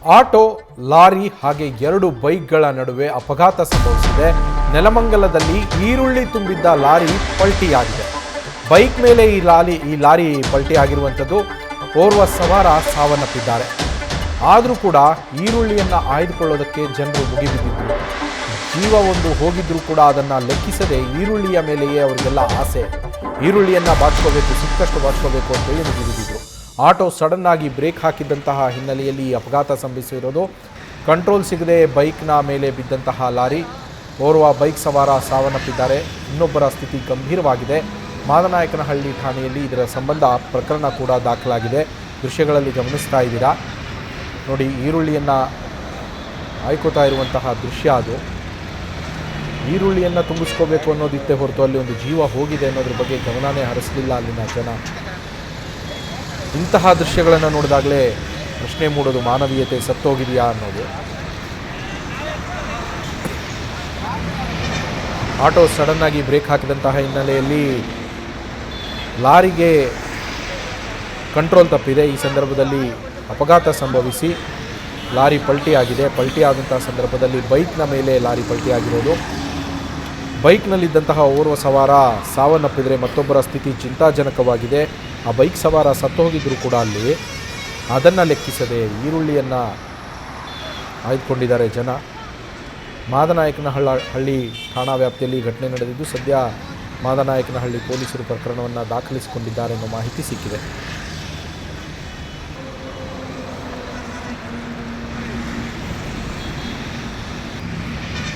Auto, lorry ಹಾಗೆ ಎರಡು ಬೈಕ್ಗಳ ನಡುವೆ ಅಪಘಾತ ಸಂಭವಿಸಿದೆ. ನೆಲಮಂಗಲದಲ್ಲಿ ಈರುಳ್ಳಿ ತುಂಬಿದ್ದ ಲಾರಿ ಪಲ್ಟಿಯಾಗಿದೆ. ಬೈಕ್ ಮೇಲೆ ಈ ಲಾರಿ ಪಲ್ಟಿಯಾಗಿರುವಂಥದ್ದು. ಓರ್ವ ಸವಾರ ಸಾವನ್ನಪ್ಪಿದ್ದಾರೆ. ಆದರೂ ಕೂಡ ಈರುಳ್ಳಿಯನ್ನು ಆಯ್ದುಕೊಳ್ಳೋದಕ್ಕೆ ಜನರು ಮುಗಿಬಿದ್ದಿದ್ರು. ಜೀವ ಒಂದು ಹೋಗಿದ್ರೂ ಕೂಡ ಅದನ್ನು ಲೆಕ್ಕಿಸದೆ ಈರುಳ್ಳಿಯ ಮೇಲೆಯೇ ಅವರಿಗೆಲ್ಲ ಆಸೆ. ಈರುಳ್ಳಿಯನ್ನು ಬಾಚ್ಕೋಬೇಕು, ಸಿಕ್ಕಷ್ಟು ಬಾಚ್ಕೋಬೇಕು ಅಂತೇಳಿ ಮುಗಿಬಿದ್ದಿದ್ರು. ಆಟೋ ಸಡನ್ ಆಗಿ ಬ್ರೇಕ್ ಹಾಕಿದ್ದಂತಹ ಹಿನ್ನೆಲೆಯಲ್ಲಿ ಅಪಘಾತ ಸಂಭವಿಸಿರೋದು. ಕಂಟ್ರೋಲ್ ಸಿಗದೆ ಬೈಕ್ನ ಮೇಲೆ ಬಿದ್ದಂತಹ ಲಾರಿ, ಓರ್ವ ಬೈಕ್ ಸವಾರ ಸಾವನ್ನಪ್ಪಿದ್ದಾರೆ. ಇನ್ನೊಬ್ಬರ ಸ್ಥಿತಿ ಗಂಭೀರವಾಗಿದೆ. ಮಾದನಾಯಕನಹಳ್ಳಿ ಠಾಣೆಯಲ್ಲಿ ಇದರ ಸಂಬಂಧ ಪ್ರಕರಣ ಕೂಡ ದಾಖಲಾಗಿದೆ. ದೃಶ್ಯಗಳಲ್ಲಿ ಗಮನಿಸ್ತಾ ಇದ್ದೀರಾ ನೋಡಿ, ಈರುಳ್ಳಿಯನ್ನು ಆಯ್ಕೋತಾ ಇರುವಂತಹ ದೃಶ್ಯ ಅದು. ಈರುಳ್ಳಿಯನ್ನು ತುಂಬಿಸ್ಕೋಬೇಕು ಅನ್ನೋದಿತ್ತೆ ಹೊರತು ಅಲ್ಲಿ ಒಂದು ಜೀವ ಹೋಗಿದೆ ಅನ್ನೋದ್ರ ಬಗ್ಗೆ ಗಮನನೇ ಹರಿಸಲಿಲ್ಲ ಅಲ್ಲಿನ ಜನ. ಇಂತಹ ದೃಶ್ಯಗಳನ್ನು ನೋಡಿದಾಗಲೇ ಪ್ರಶ್ನೆ ಮೂಡೋದು, ಮಾನವೀಯತೆ ಸತ್ತೋಗಿದೆಯಾ ಅನ್ನೋದು. ಆಟೋ ಸಡನ್ ಆಗಿ ಬ್ರೇಕ್ ಹಾಕಿದಂತಹ ಹಿನ್ನೆಲೆಯಲ್ಲಿ ಲಾರಿಗೆ ಕಂಟ್ರೋಲ್ ತಪ್ಪಿದೆ. ಈ ಸಂದರ್ಭದಲ್ಲಿ ಅಪಘಾತ ಸಂಭವಿಸಿ ಲಾರಿ ಪಲ್ಟಿಯಾಗಿದೆ. ಪಲ್ಟಿ ಆದಂತಹ ಸಂದರ್ಭದಲ್ಲಿ ಬೈಕ್ನ ಮೇಲೆ ಲಾರಿ ಪಲ್ಟಿಯಾಗಿರೋದು. ಬೈಕ್ನಲ್ಲಿದ್ದಂತಹ ಓರ್ವ ಸವಾರ ಸಾವನ್ನಪ್ಪಿದರೆ ಮತ್ತೊಬ್ಬರ ಸ್ಥಿತಿ ಚಿಂತಾಜನಕವಾಗಿದೆ. ಆ ಬೈಕ್ ಸವಾರ ಸತ್ತು ಹೋಗಿದ್ದರೂ ಕೂಡ ಅಲ್ಲಿ ಅದನ್ನು ಲೆಕ್ಕಿಸದೆ ಈರುಳ್ಳಿಯನ್ನು ಆಯ್ದುಕೊಂಡಿದ್ದಾರೆ ಜನ. ಮಾದನಾಯಕನಹಳ್ಳಿ ಠಾಣಾ ವ್ಯಾಪ್ತಿಯಲ್ಲಿ ಘಟನೆ ನಡೆದಿದ್ದು, ಸದ್ಯ ಮಾದನಾಯಕನಹಳ್ಳಿ ಪೊಲೀಸರು ಪ್ರಕರಣವನ್ನು ದಾಖಲಿಸಿಕೊಂಡಿದ್ದಾರೆ ಅನ್ನೋ ಮಾಹಿತಿ ಸಿಕ್ಕಿದೆ.